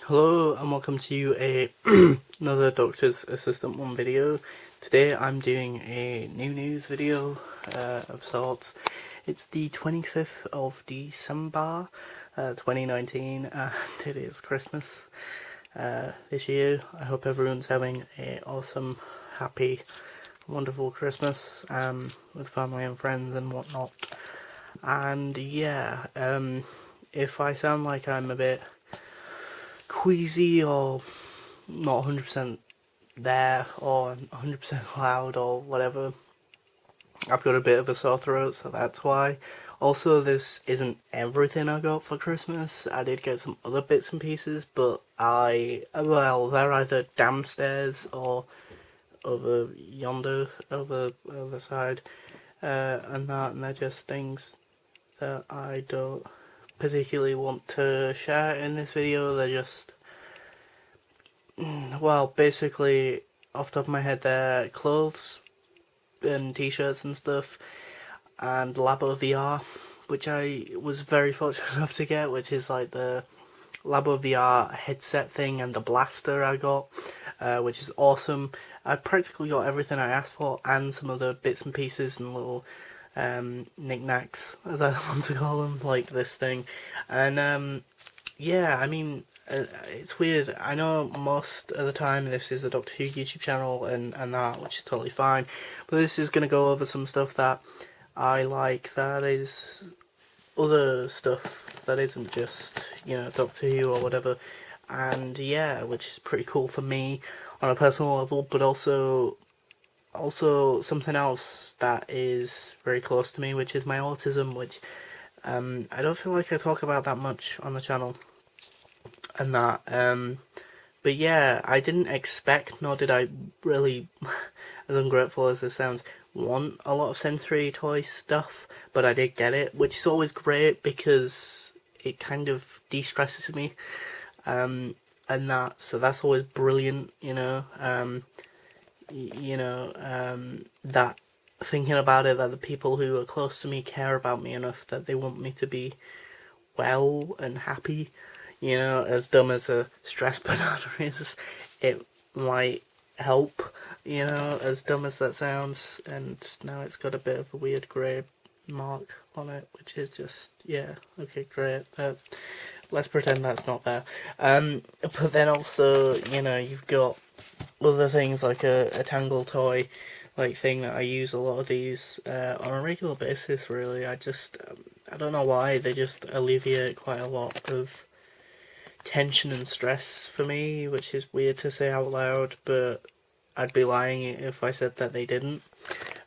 Hello and welcome to another Doctor's Assistant 1 video. Today I'm doing a new news video of sorts. It's the 25th of December 2019 and it is Christmas this year. I hope everyone's having an awesome, happy, wonderful Christmas with family and friends and whatnot. And yeah, if I sound like I'm a bit queasy or not 100% there or 100% loud or whatever, I've got a bit of a sore throat, so that's why. Also, this isn't everything I got for Christmas. I did get some other bits and pieces, but they're either downstairs or over yonder, over the side, and they're just things that I don't particularly want to share in this video. They're just, well, basically, off the top of my head, they're clothes and t-shirts and stuff, and Labo VR, which I was very fortunate enough to get, which is like the Labo VR headset thing and the blaster I got, which is awesome. I practically got everything I asked for and some other bits and pieces and little knickknacks, as I want to call them, like this thing. And yeah, I mean, it's weird. I know most of the time this is a Doctor Who YouTube channel and that, which is totally fine, but this is going to go over some stuff that I like, that is other stuff that isn't just, Doctor Who or whatever. And yeah, which is pretty cool for me on a personal level, but also something else that is very close to me, which is my autism, which I don't feel like I talk about that much on the channel. And that, but yeah, I didn't expect, nor did I really, as ungrateful as this sounds, want a lot of sensory toy stuff, but I did get it, which is always great because it kind of de-stresses me, and so that's always brilliant, that thinking about it, that the people who are close to me care about me enough that they want me to be well and happy. As dumb as a stress banana is, it might help, as dumb as that sounds. And now it's got a bit of a weird grey mark on it, which is just, yeah, okay, great. Let's pretend that's not there. But then also, you've got other things like a Tangle toy, like thing that I use a lot of these on a regular basis, really. I don't know why, they just alleviate quite a lot of tension and stress for me, which is weird to say out loud, but I'd be lying if I said that they didn't.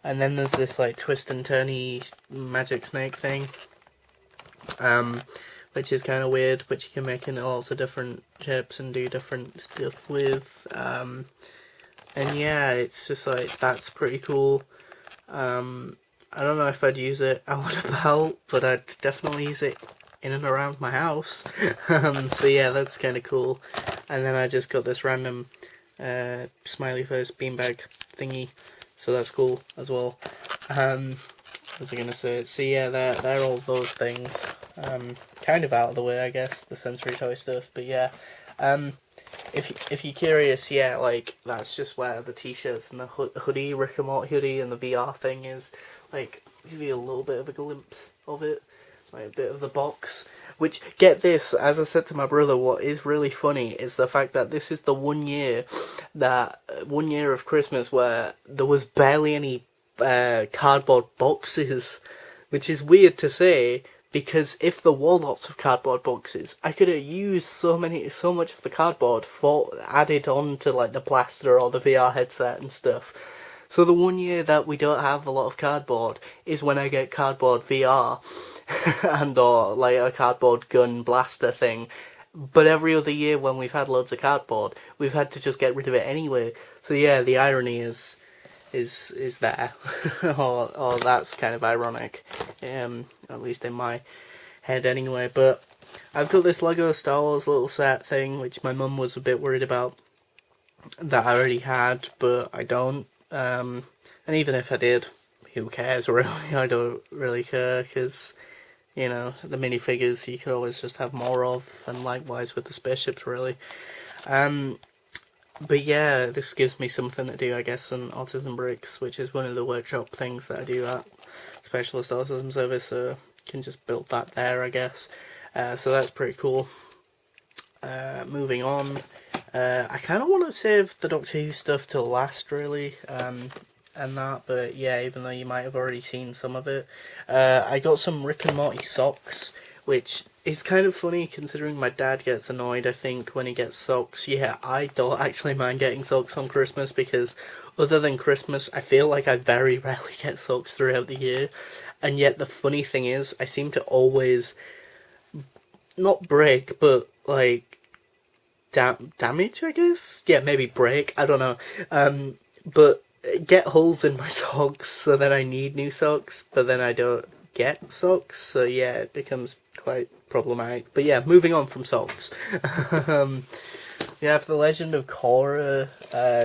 And then there's this like twist and turny magic snake thing, which is kind of weird, which you can make in lots of different shapes and do different stuff with. And yeah, it's just like, that's pretty cool. I don't know if I'd use it out and about, but I'd definitely use it in and around my house. So yeah, that's kind of cool. And then I just got this random smiley face beanbag thingy, so that's cool as well. What was I gonna say? So yeah, they're all those things. Kind of out of the way, I guess, the sensory toy stuff. But yeah, if you're curious, yeah, like that's just where the t-shirts and the hoodie, Rick and Morty hoodie, and the VR thing is. Like, give you a little bit of a glimpse of it. Like a bit of the box, which, get this, as I said to my brother, what is really funny is the fact that this is the 1 year of Christmas where there was barely any cardboard boxes, which is weird to say, because if there were lots of cardboard boxes, I could have used so much of the cardboard added on to like the blaster or the VR headset and stuff. So the 1 year that we don't have a lot of cardboard is when I get cardboard VR and or like a cardboard gun blaster thing. But every other year when we've had loads of cardboard, we've had to just get rid of it anyway. So yeah, the irony is there, or that's kind of ironic, at least in my head anyway. But I've got this Lego Star Wars little set thing, which my mum was a bit worried about, that I already had, but I don't. And even if I did, who cares really? I don't really care, because you know, the minifigures you could always just have more of, and likewise with the spaceships, really. But yeah, this gives me something to do, I guess, on Autism Bricks, which is one of the workshop things that I do at Specialist Autism Service, so can just build that there, I guess. So that's pretty cool. Moving on, I kind of want to save the Doctor Who stuff till last, really, and that, but yeah, even though you might have already seen some of it. I got some Rick and Morty socks, which is kind of funny considering my dad gets annoyed, I think, when he gets socks. Yeah, I don't actually mind getting socks on Christmas because other than Christmas, I feel like I very rarely get socks throughout the year. And yet the funny thing is, I seem to always, not break, but like, damage, I guess? Yeah, maybe break, I don't know. But get holes in my socks, so then I need new socks, but then I don't get socks, so yeah, it becomes quite problematic. But yeah, moving on from socks. We have the Legend of Korra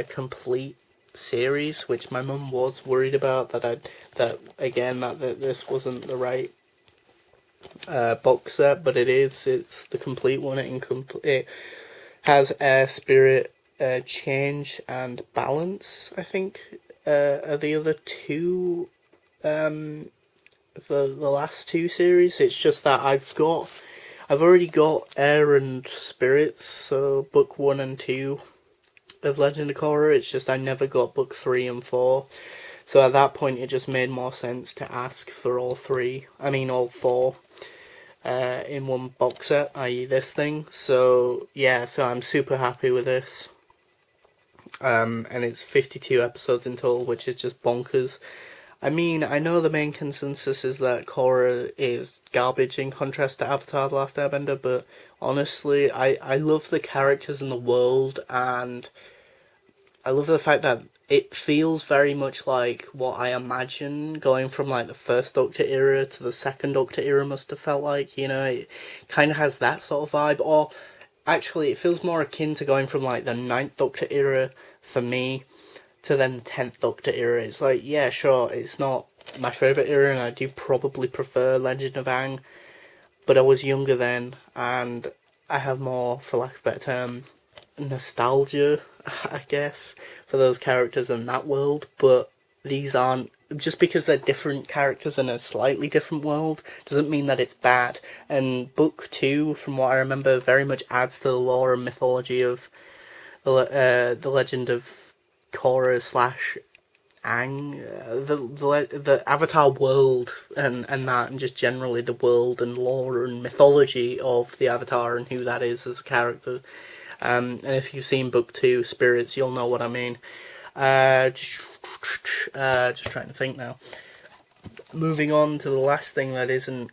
complete series, which my mum was worried about that this wasn't the right box set, but it is. It's the complete one. It has Air, Spirit, Change, and Balance, I think, are the other two, the last two series. It's just that I've already got Air and Spirits, so book 1 and 2 of Legend of Korra. It's just I never got book 3 and 4. So at that point it just made more sense to ask for all 4, in one box set, i.e. this thing. So yeah, so I'm super happy with this. And it's 52 episodes in total, which is just bonkers. I mean, I know the main consensus is that Korra is garbage in contrast to Avatar The Last Airbender, but honestly, I love the characters in the world, and I love the fact that it feels very much like what I imagine going from like the first Doctor era to the second Doctor era must have felt like, you know, it kind of has that sort of vibe, or actually it feels more akin to going from like the ninth Doctor era for me to then the 10th Doctor era. It's like, yeah, sure, it's not my favourite era, and I do probably prefer Legend of Aang, but I was younger then, and I have more, for lack of a better term, nostalgia, I guess, for those characters in that world, but these aren't, just because they're different characters in a slightly different world, doesn't mean that it's bad. And book 2, from what I remember, very much adds to the lore and mythology of the Legend of Korra slash Aang, the Avatar world, and that, and just generally the world and lore and mythology of the Avatar and who that is as a character. And if you've seen book 2, Spirits, you'll know what I mean. Just trying to think now. Moving on to the last thing that isn't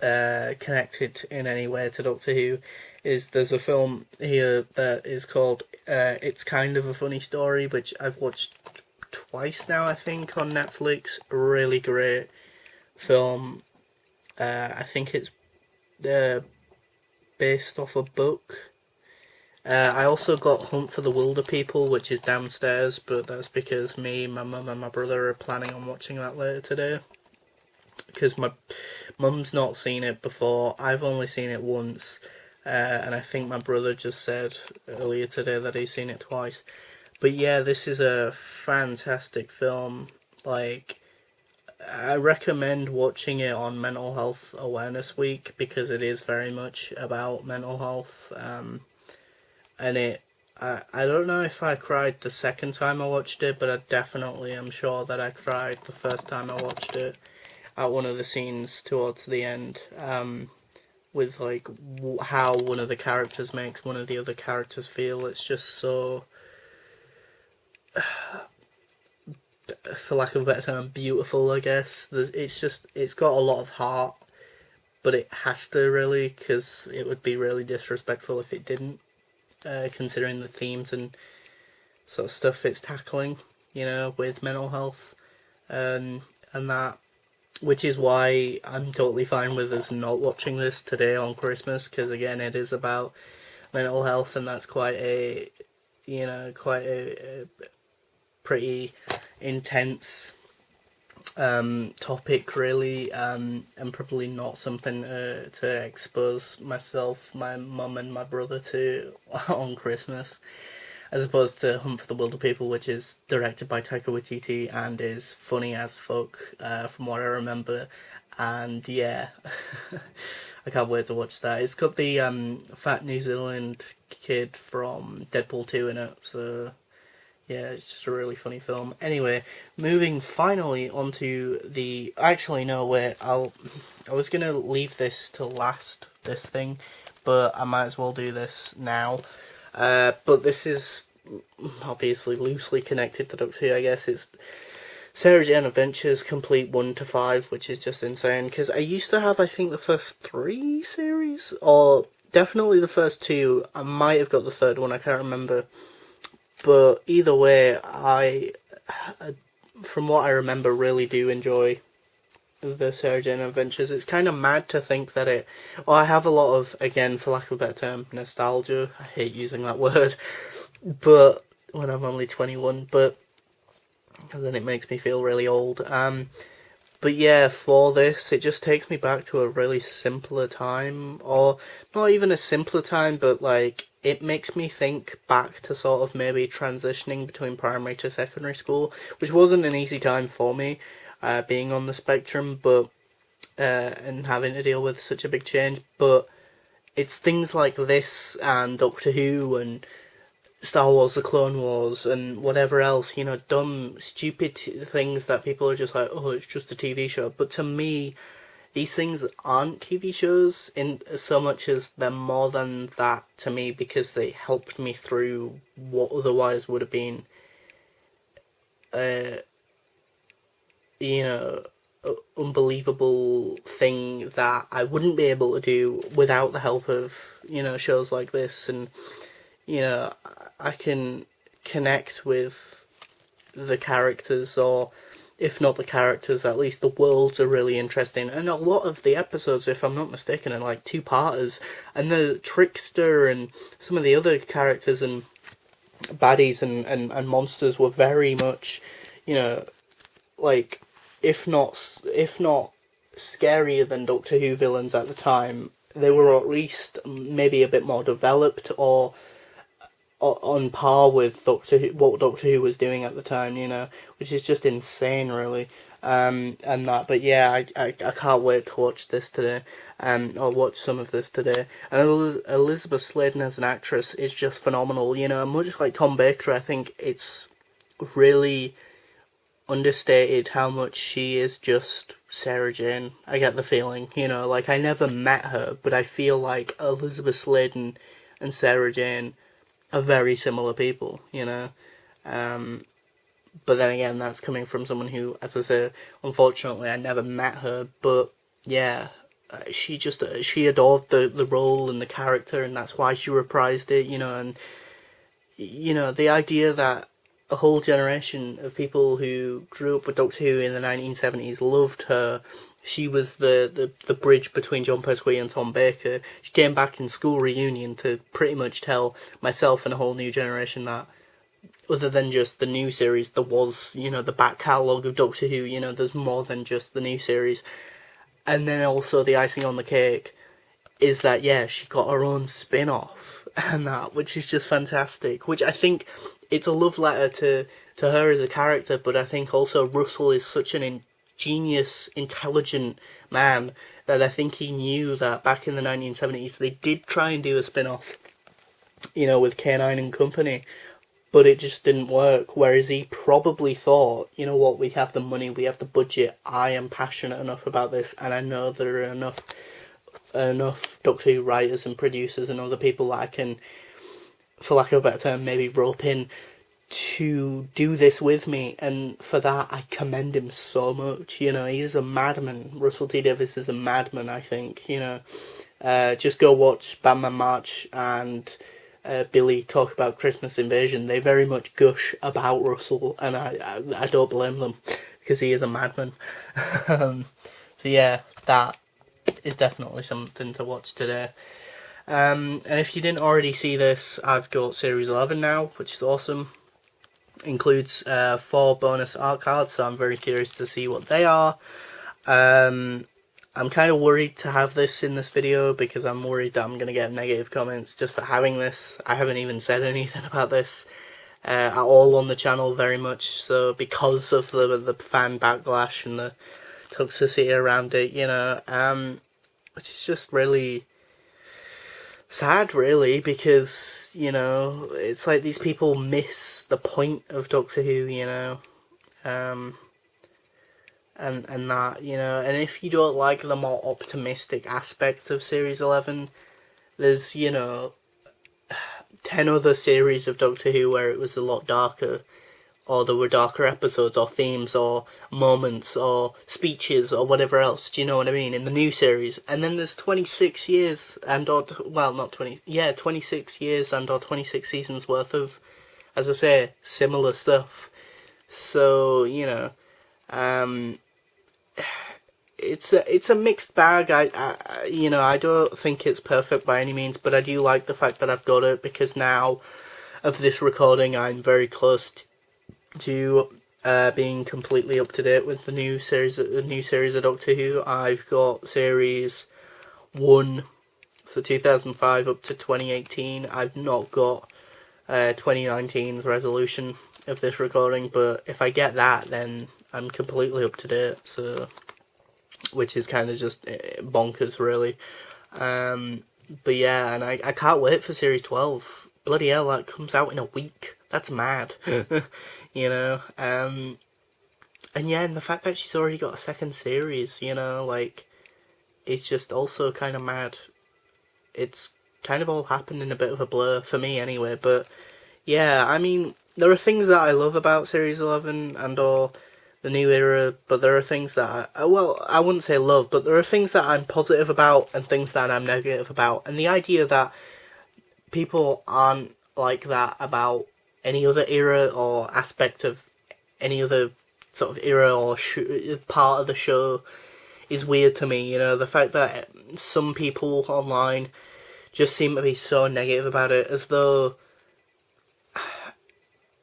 connected in any way to Doctor Who, is there's a film here that is called It's Kind of a Funny Story, which I've watched twice now, I think, on Netflix. Really great film. I think it's based off a book. I also got Hunt for the Wilder People, which is downstairs, but that's because me, my mum and my brother are planning on watching that later today. Because my mum's not seen it before, I've only seen it once, and I think my brother just said earlier today that he's seen it twice. But yeah, this is a fantastic film. Like, I recommend watching it on Mental Health Awareness Week, because it is very much about mental health. And I don't know if I cried the second time I watched it, but I definitely am sure that I cried the first time I watched it at one of the scenes towards the end, with like how one of the characters makes one of the other characters feel. It's just so, for lack of a better term, beautiful, I guess. It's got a lot of heart, but it has to, really, because it would be really disrespectful if it didn't. Considering the themes and sort of stuff it's tackling, you know, with mental health, and that, which is why I'm totally fine with us not watching this today on Christmas, because again, it is about mental health, and that's quite a pretty intense topic really, and probably not something to expose myself, my mum, and my brother to on Christmas, as opposed to Hunt for the Wilderpeople, which is directed by Taika Waititi and is funny as fuck, from what I remember. And yeah, I can't wait to watch that. It's got the fat New Zealand kid from Deadpool 2 in it, so yeah, it's just a really funny film. Anyway, moving finally onto the. Actually, no, wait. I was gonna leave this to last, this thing, but I might as well do this now. But this is obviously loosely connected to Doctor Who, I guess. It's Sarah Jane Adventures Complete 1 to 5, which is just insane, because I used to have, I think, the first 3 series, or definitely the first 2. I might have got the third one, I can't remember. But either way, from what I remember, really do enjoy the Sarah Jane Adventures. It's kind of mad to think that it. Well, I have a lot of, again, for lack of a better term, nostalgia. I hate using that word, but when I'm only 21, but because then it makes me feel really old. But yeah, for this, it just takes me back to a really simpler time, or not even a simpler time, but like, it makes me think back to sort of maybe transitioning between primary to secondary school, which wasn't an easy time for me, being on the spectrum, but and having to deal with such a big change. But it's things like this and Doctor Who and Star Wars, The Clone Wars, and whatever else, dumb, stupid things that people are just like, oh, it's just a TV show. But to me, these things aren't TV shows in so much as they're more than that to me, because they helped me through what otherwise would have been, unbelievable thing that I wouldn't be able to do without the help of, shows like this. And, I can connect with the characters, or if not the characters, at least the worlds are really interesting. And a lot of the episodes, if I'm not mistaken, are like two-parters. And the Trickster and some of the other characters and baddies and monsters were very much, like, if not scarier than Doctor Who villains at the time, they were at least maybe a bit more developed, or on par with Doctor Who, what Doctor Who was doing at the time, which is just insane, really. And that, but yeah, I can't wait to watch this today, or watch some of this today. And Elizabeth Sladen as an actress is just phenomenal, much like Tom Baker. I think it's really understated how much she is just Sarah Jane. I get the feeling, like, I never met her, but I feel like Elizabeth Sladen and Sarah Jane are very similar people, but then again, that's coming from someone who, as I say, unfortunately I never met her, but yeah, she adored the role and the character, and that's why she reprised it, and the idea that a whole generation of people who grew up with Doctor Who in the 1970s loved her. She was the bridge between John Pertwee and Tom Baker. She came back in school reunion to pretty much tell myself and a whole new generation that, other than just the new series, there was, the back catalogue of Doctor Who, there's more than just the new series. And then also the icing on the cake is that, yeah, she got her own spin-off, and that, which is just fantastic, which I think it's a love letter to her as a character, but I think also Russell is such an genius, intelligent man that I think he knew that back in the 1970s they did try and do a spin-off, with K9 and Company, but it just didn't work. Whereas he probably thought, you know what, we have the money, we have the budget, I am passionate enough about this, and I know there are enough Doctor Who writers and producers and other people that I can, for lack of a better term, maybe rope in to do this with me, and for that I commend him so much. He's a madman. Russell T Davies is a madman, I think. Just go watch Batman March and Billy talk about Christmas Invasion. They very much gush about Russell, and I don't blame them, because he is a madman. So yeah, that is definitely something to watch today. And if you didn't already see this, I've got Series 11 now, which is awesome. includes 4 bonus art cards, so I'm very curious to see what they are. I'm kind of worried to have this in this video because I'm worried that I'm going to get negative comments just for having this. I haven't even said anything about this at all on the channel very much, so because of the fan backlash and the toxicity around it, you know, which is just really sad, really, because, you know, it's like these people miss the point of Doctor Who, you know, and that, you know, and if you don't like the more optimistic aspect of Series 11, there's, you know, 10 other series of Doctor Who where it was a lot darker, or there were darker episodes, or themes, or moments, or speeches, or whatever else, do you know what I mean, in the new series. And then there's 26 years, and or, well, not 20, yeah, 26 years and or 26 seasons worth of, as I say, similar stuff. So, you know, it's a mixed bag. You know, I don't think it's perfect by any means, but I do like the fact that I've got it, because now of this recording I'm very close to being completely up to date with the new series of Doctor Who. I've got series 1, so 2005 up to 2018. I've not got 2019's resolution of this recording, but if I get that, then I'm completely up to date. So, which is kind of just bonkers, really. But yeah, and I can't wait for series 12. Bloody hell, that comes out in a week. That's mad. You know, and yeah, and the fact that she's already got a second series, you know, like, it's just also kind of mad. It's kind of all happened in a bit of a blur, for me anyway, but yeah, I mean, there are things that I love about Series 11 and or the new era, but there are things that I wouldn't say love, but there are things that I'm positive about and things that I'm negative about, and the idea that people aren't like that about any other era or aspect of any other sort of era or part of the show is weird to me. You know, the fact that some people online just seem to be so negative about it, as though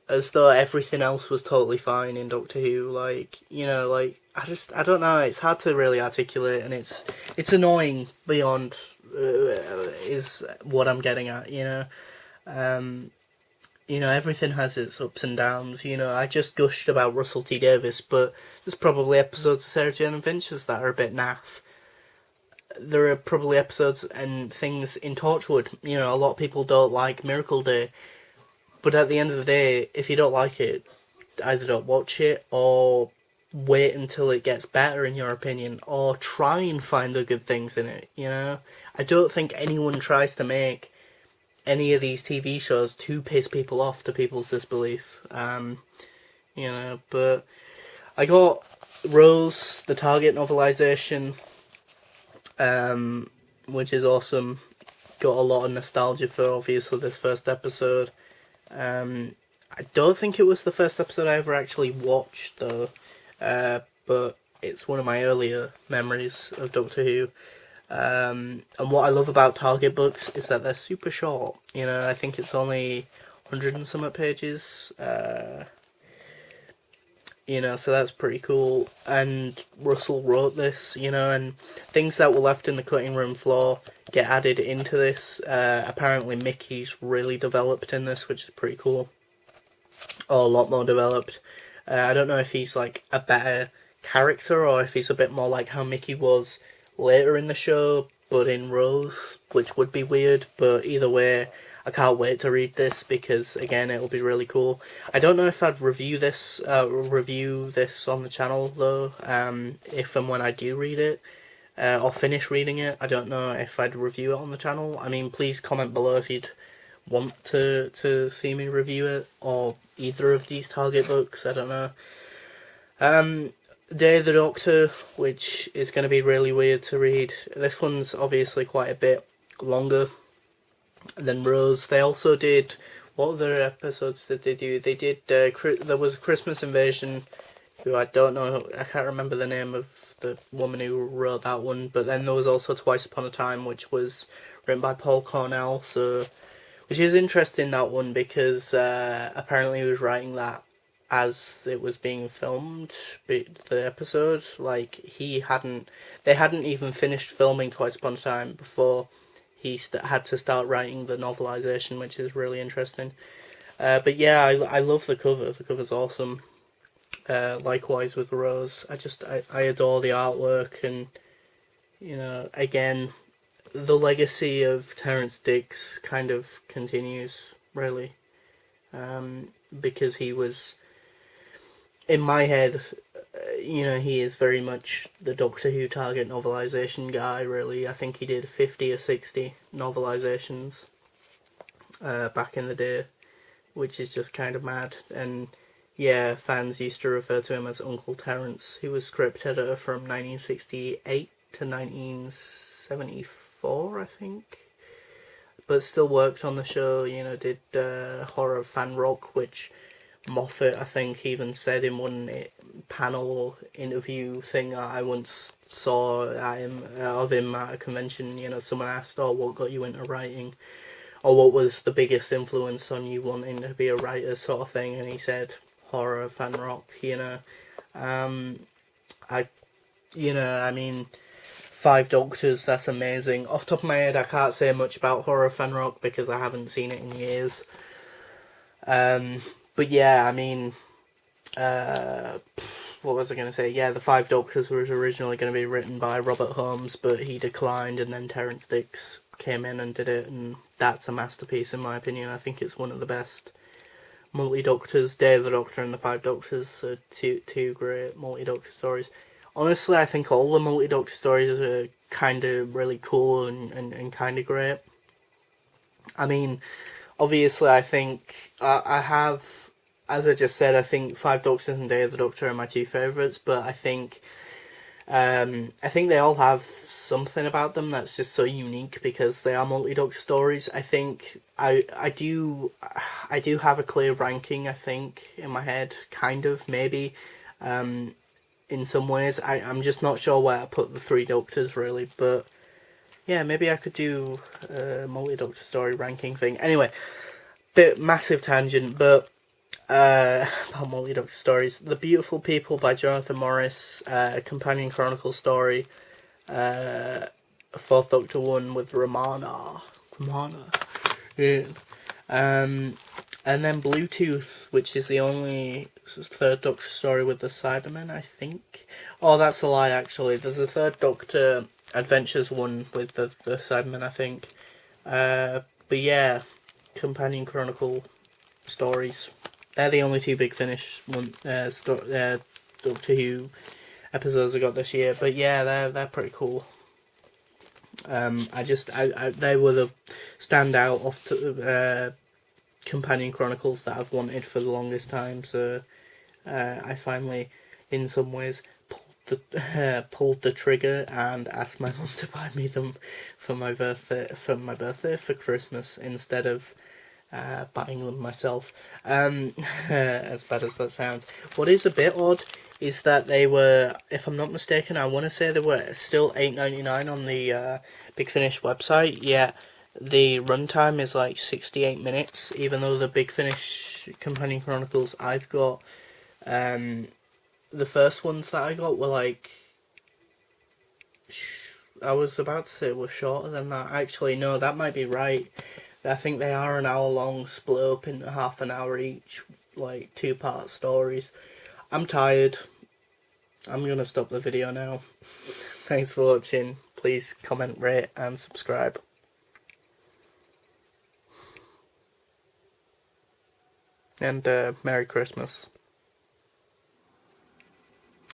everything else was totally fine in Doctor Who. Like, you know, like, I don't know, it's hard to really articulate, and it's annoying beyond is what I'm getting at, you know. You know, everything has its ups and downs. You know, I just gushed about Russell T Davies, but there's probably episodes of Sarah Jane Adventures that are a bit naff. There are probably episodes and things in Torchwood. You know, a lot of people don't like Miracle Day, but at the end of the day, if you don't like it, either don't watch it, or wait until it gets better in your opinion, or try and find the good things in it, you know? I don't think anyone tries to make any of these TV shows to piss people off to people's disbelief. You know, but I got Rose, the Target novelisation, which is awesome. Got a lot of nostalgia for, obviously, this first episode. I don't think it was the first episode I ever actually watched, though, but it's one of my earlier memories of Doctor Who. And what I love about Target books is that they're super short. You know, I think it's only 100 and some pages. You know, so that's pretty cool. And Russell wrote this, you know, and things that were left in the cutting room floor get added into this. Apparently Mickey's really developed in this, which is pretty cool. Or a lot more developed. I don't know if he's like a better character or if he's a bit more like how Mickey was later in the show, but in Rose, which would be weird. But either way, I can't wait to read this, because again, it'll be really cool. I don't know if I'd review this on the channel though. If and when I do read it, or finish reading it, I don't know if I'd review it on the channel. I mean, please comment below if you'd want to see me review it, or either of these Target books. I don't know. Day of the Doctor, which is going to be really weird to read. This one's obviously quite a bit longer than Rose. They also did, what other episodes did they do? They did, there was Christmas Invasion, who I don't know, I can't remember the name of the woman who wrote that one, but then there was also Twice Upon a Time, which was written by Paul Cornell, so Which is interesting, that one, because apparently he was writing that as it was being filmed, the episode. Like, they hadn't even finished filming Twice Upon a Time before he had to start writing the novelization, which is really interesting. But yeah, I love the cover. The cover's awesome. Likewise with Rose. I adore the artwork, and, again, the legacy of Terrance Dicks kind of continues, really. Because he was, in my head, he is very much the Doctor Who target novelization guy, really. I think he did 50 or 60 novelizations back in the day, which is just kind of mad. And yeah, fans used to refer to him as Uncle Terrance. He was script editor from 1968 to 1974, I think. But still worked on the show, did Horror Fan Rock, which Moffat, I think, even said in one panel interview thing I once saw of him at a convention. Someone asked, what got you into writing? Or what was the biggest influence on you wanting to be a writer, sort of thing? And he said, Horror Fan Rock, Five Doctors, that's amazing. Off the top of my head, I can't say much about Horror Fan Rock because I haven't seen it in years. But yeah, what was I going to say? Yeah, The Five Doctors was originally going to be written by Robert Holmes, but he declined, and then Terrance Dicks came in and did it, and that's a masterpiece in my opinion. I think it's one of the best multi-Doctors. Day of the Doctor and The Five Doctors are two great multi-Doctor stories. Honestly, I think all the multi-Doctor stories are kind of really cool and kind of great. Obviously, I think I have, as I just said, I think Five Doctors and Day of the Doctor are my two favourites, but I think they all have something about them that's just so unique because they are multi-Doctor stories. I think I do have a clear ranking, I think, in my head, kind of, maybe, in some ways. I'm just not sure where I put the three Doctors, really, but yeah, maybe I could do a multi-Doctor story ranking thing. Anyway, massive tangent, but about multi-Doctor stories. The Beautiful People by Jonathan Morris, companion chronicle story, Fourth Doctor one with Romana, yeah. And then Bluetooth, which is the only third Doctor story with the Cybermen, I think. Oh, that's a lie, actually. There's a third Doctor Adventures one with the Cybermen, I think. But yeah, companion chronicle stories. They're the only two Big Finish Doctor Who episodes I got this year. But yeah, they're pretty cool. They were the standout off to, companion chronicles that I've wanted for the longest time. So I finally, in some ways, pulled the trigger and asked my mum to buy me them for my birthday for Christmas instead of buying them myself. As bad as that sounds. What is a bit odd is that they were, if I'm not mistaken, I want to say they were still $8.99 on the Big Finish website, yet the runtime is like 68 minutes, even though the Big Finish Companion Chronicles I've got, the first ones that I got were like, I was about to say were shorter than that. Actually, no, that might be right. I think they are an hour long, split up into half an hour each, like 2-part stories. I'm tired. I'm gonna stop the video now. Thanks for watching. Please comment, rate, and subscribe. And Merry Christmas.